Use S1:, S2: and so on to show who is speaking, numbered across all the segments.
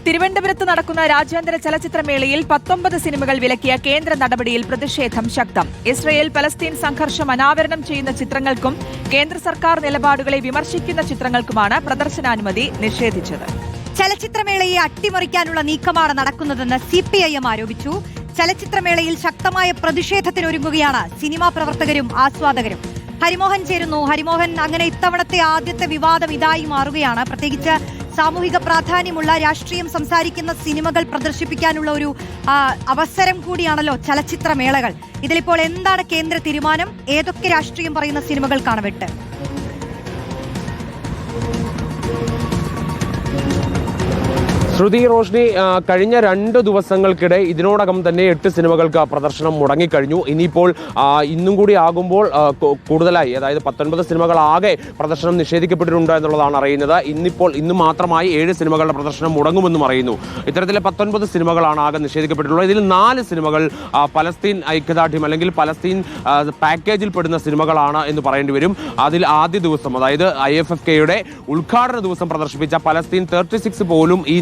S1: തിരുവനന്തപുരത്ത് നടക്കുന്ന രാജ്യാന്തര ചലച്ചിത്രമേളയിൽ 19 സിനിമകൾ വിലക്കിയ കേന്ദ്ര നടപടിയിൽ പ്രതിഷേധം ശക്തം. ഇസ്രയേൽ പലസ്തീൻ സംഘർഷം അനാവരണം ചെയ്യുന്ന ചിത്രങ്ങൾക്കും കേന്ദ്ര സർക്കാർ നിലപാടുകളെ വിമർശിക്കുന്ന ചിത്രങ്ങൾക്കുമാണ് പ്രദർശനാനുമതി നിഷേധിച്ചത്.
S2: ചലച്ചിത്രമേളയെ അട്ടിമറിക്കാനുള്ള നീക്കമാണ് നടക്കുന്നതെന്ന് CPIM ആരോപിച്ചു. ചലച്ചിത്രമേളയിൽ ശക്തമായ പ്രതിഷേധത്തിനൊരുങ്ങുകയാണ് സിനിമാ പ്രവർത്തകരും ആസ്വാദകരും. ഹരിമോഹൻ ചേരുന്നു. ഹരിമോഹൻ, അങ്ങനെ ഇത്തവണത്തെ ആദ്യത്തെ വിവാദം ഇതായി മാറുകയാണ്. പ്രത്യേകിച്ച് സാമൂഹിക പ്രാധാന്യമുള്ള രാഷ്ട്രീയം സംസാരിക്കുന്ന സിനിമകൾ പ്രദർശിപ്പിക്കാനുള്ള ഒരു അവസരം കൂടിയാണല്ലോ ചലച്ചിത്രമേളകൾ. ഇതിലിപ്പോൾ എന്താണ് കേന്ദ്ര തീരുമാനം? ഏതൊക്കെ രാഷ്ട്രീയം പറയുന്ന സിനിമകൾക്കാണ് വെട്ട്?
S3: ശ്രുതി, റോഷ്നി, കഴിഞ്ഞ 2 ദിവസങ്ങൾക്കിടെ ഇതിനോടകം തന്നെ 8 സിനിമകൾക്ക് പ്രദർശനം മുടങ്ങിക്കഴിഞ്ഞു. ഇനിയിപ്പോൾ ഇന്നും കൂടി ആകുമ്പോൾ കൂടുതലായി, അതായത് 19 സിനിമകൾ ആകെ പ്രദർശനം നിഷേധിക്കപ്പെട്ടിട്ടുണ്ട് എന്നുള്ളതാണ് അറിയുന്നത്. ഇന്ന് മാത്രമായി 7 സിനിമകളുടെ പ്രദർശനം മുടങ്ങുമെന്നും അറിയുന്നു. ഇത്തരത്തിലെ 19 സിനിമകളാണ് ആകെ നിഷേധിക്കപ്പെട്ടിട്ടുള്ളത്. ഇതിൽ 4 സിനിമകൾ പലസ്തീൻ ഐക്യദാർഢ്യം അല്ലെങ്കിൽ പലസ്തീൻ പാക്കേജിൽ പെടുന്ന സിനിമകളാണ് എന്ന് പറയേണ്ടി വരും. അതിൽ ആദ്യ ദിവസം, അതായത് IFFK-യുടെ ഉദ്ഘാടന ദിവസം പ്രദർശിപ്പിച്ച പലസ്തീൻ 36 പോലും ഈ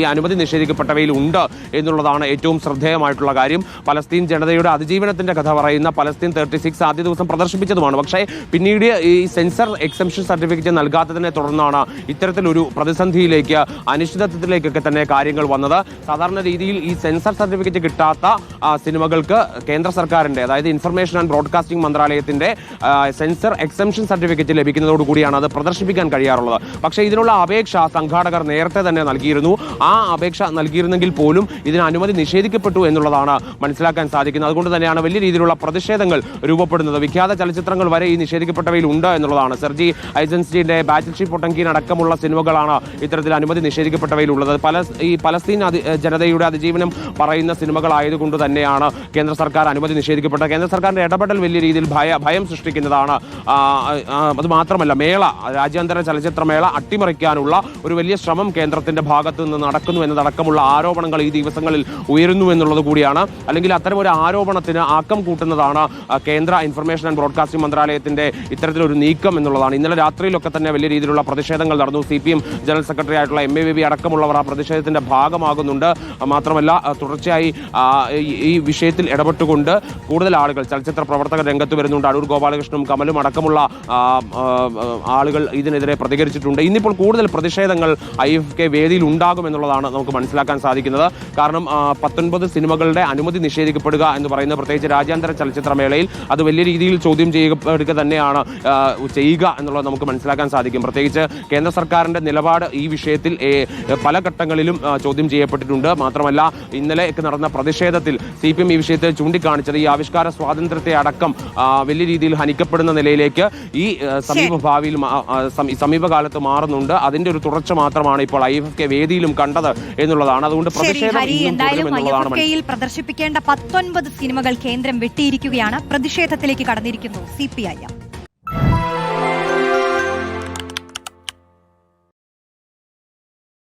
S3: അനുമതി നിഷേധിക്കപ്പെട്ടവയിൽ ഉണ്ട് എന്നുള്ളതാണ് ഏറ്റവും ശ്രദ്ധേയമായിട്ടുള്ള കാര്യം. പലസ്തീൻ ജനതയുടെ അതിജീവനത്തിന്റെ കഥ പറയുന്ന പലസ്തീൻ 36 ആദ്യ ദിവസം പ്രദർശിപ്പിച്ചതുമാണ്. പക്ഷേ പിന്നീട് ഈ സെൻസർ എക്സംഷൻ സർട്ടിഫിക്കറ്റ് നൽകാത്തതിനെ തുടർന്നാണ് ഇത്തരത്തിലൊരു പ്രതിസന്ധിയിലേക്ക്, അനിശ്ചിതത്വത്തിലേക്കൊക്കെ തന്നെ കാര്യങ്ങൾ വന്നത്. സാധാരണ രീതിയിൽ ഈ സെൻസർ സർട്ടിഫിക്കറ്റ് കിട്ടാത്ത സിനിമകൾക്ക് കേന്ദ്ര സർക്കാരിന്റെ, അതായത് ഇൻഫർമേഷൻ ആൻഡ് ബ്രോഡ്കാസ്റ്റിംഗ് മന്ത്രാലയത്തിന്റെ സെൻസർ എക്സംഷൻ സർട്ടിഫിക്കറ്റ് ലഭിക്കുന്നതോടുകൂടിയാണ് അത് പ്രദർശിപ്പിക്കാൻ കഴിയാറുള്ളത്. പക്ഷേ ഇതിനുള്ള അപേക്ഷ സംഘാടകർ നേരത്തെ തന്നെ നൽകിയിരുന്നു. ആ അപേക്ഷ നൽകിയിരുന്നെങ്കിൽ പോലും ഇതിന് അനുമതി നിഷേധിക്കപ്പെട്ടു എന്നുള്ളതാണ് മനസ്സിലാക്കാൻ സാധിക്കുന്നത്. അതുകൊണ്ട് തന്നെയാണ് വലിയ രീതിയിലുള്ള പ്രതിഷേധങ്ങൾ രൂപപ്പെടുന്നത്. വിഖ്യാത ചലച്ചിത്രങ്ങൾ വരെ ഈ നിഷേധിക്കപ്പെട്ടവയിൽ ഉണ്ട് എന്നുള്ളതാണ്. സെർജി ഐസൻസ്റ്റീന്റെ ബാറ്റിൽഷിപ്പ് പൊട്ടൻകീൻ അടക്കമുള്ള സിനിമകളാണ് ഇത്തരത്തിൽ അനുമതി നിഷേധിക്കപ്പെട്ടവയിലുള്ളത്. ഈ പലസ്തീൻ ജനതയുടെ അതിജീവനം പറയുന്ന സിനിമകളായതുകൊണ്ട് തന്നെയാണ് കേന്ദ്ര സർക്കാർ അനുമതി നിഷേധിക്കപ്പെട്ടത്. കേന്ദ്ര സർക്കാരിന്റെ ഇടപെടൽ വലിയ രീതിയിൽ ഭയം സൃഷ്ടിക്കുന്നതാണ്. അത് മാത്രമല്ല, രാജ്യാന്തര ചലച്ചിത്രമേള അട്ടിമറിക്കാനുള്ള ഒരു വലിയ ശ്രമം കേന്ദ്രത്തിന്റെ ഭാഗത്ത് നിന്ന് നടക്കുന്നു എന്നതടക്കമുള്ള ആരോപണങ്ങൾ ഈ ദിവസങ്ങളിൽ ഉയരുന്നു എന്നുള്ളത് കൂടിയാണ്. അല്ലെങ്കിൽ അത്തരം ഒരു ആരോപണത്തിന് ആക്കം കൂട്ടുന്നതാണ് കേന്ദ്ര ഇൻഫർമേഷൻ ആൻഡ് ബ്രോഡ്കാസ്റ്റിംഗ് മന്ത്രാലയത്തിന്റെ ഇത്തരത്തിലൊരു നീക്കം എന്നുള്ളതാണ്. ഇന്നലെ രാത്രിയിലൊക്കെ തന്നെ വലിയ രീതിയിലുള്ള പ്രതിഷേധങ്ങൾ നടന്നു. CPM ജനറൽ സെക്രട്ടറി ആയിട്ടുള്ള MAVV അടക്കമുള്ളവർ ആ പ്രതിഷേധത്തിന്റെ ഭാഗമാകുന്നുണ്ട്. മാത്രമല്ല, തുടർച്ചയായി ഈ വിഷയത്തിൽ ഇടപെട്ടുകൊണ്ട് കൂടുതൽ ആളുകൾ, ചലച്ചിത്ര പ്രവർത്തകർ രംഗത്ത് വരുന്നുണ്ട്. അടൂർ ഗോപാലകൃഷ്ണനും കമലും അടക്കമുള്ള ആളുകൾ ഇതിനെതിരെ പ്രതികരിച്ചിട്ടുണ്ട്. ഇന്നിപ്പോൾ കൂടുതൽ പ്രതിഷേധങ്ങൾ IFFK വേദിയിൽ ഉണ്ടാകുമെന്നുള്ളതാണ് നമുക്ക് മനസ്സിലാക്കാൻ സാധിക്കുന്നത്. കാരണം 19 സിനിമകളുടെ അനുമതി നിഷേധിക്കപ്പെടുക എന്ന് പറയുന്നത്, പ്രത്യേകിച്ച് രാജ്യാന്തര ചലച്ചിത്രമേളയിൽ, അത് വലിയ രീതിയിൽ ചോദ്യം ചെയ്യപ്പെടുക തന്നെയാണ് ചെയ്യുക എന്നുള്ളത് നമുക്ക് മനസ്സിലാക്കാൻ സാധിക്കും. പ്രത്യേകിച്ച് കേന്ദ്ര സർക്കാരിന്റെ നിലപാട് ഈ വിഷയത്തിൽ പല ഘട്ടങ്ങളിലും ചോദ്യം ചെയ്യപ്പെട്ടിട്ടുണ്ട്. മാത്രമല്ല, ഇന്നലെ നടന്ന പ്രതിഷേധത്തിൽ CPM ഈ വിഷയത്തിൽ ചൂണ്ടിക്കാണിച്ചത് ഈ ആവിഷ്കാര സ്വാതന്ത്ര്യത്തെ അടക്കം വലിയ രീതിയിൽ ഹനിക്കപ്പെടുന്ന നിലയിലേക്ക് ഈ സമീപകാലത്ത് മാറുന്നുണ്ട്. അതിന്റെ ഒരു തുടർച്ച മാത്രമാണ് ഇപ്പോൾ IFFK വേദിയിലും കണ്ടത് എന്നുള്ളതാണ്. അതുകൊണ്ട്
S2: IFFK-യിൽ പ്രദർശിപ്പിക്കേണ്ട 19 സിനിമകൾ കേന്ദ്രം വെട്ടിയിരിക്കുകയാണ്. പ്രതിഷേധത്തിലേക്ക് കടന്നിരിക്കുന്നു CPIM.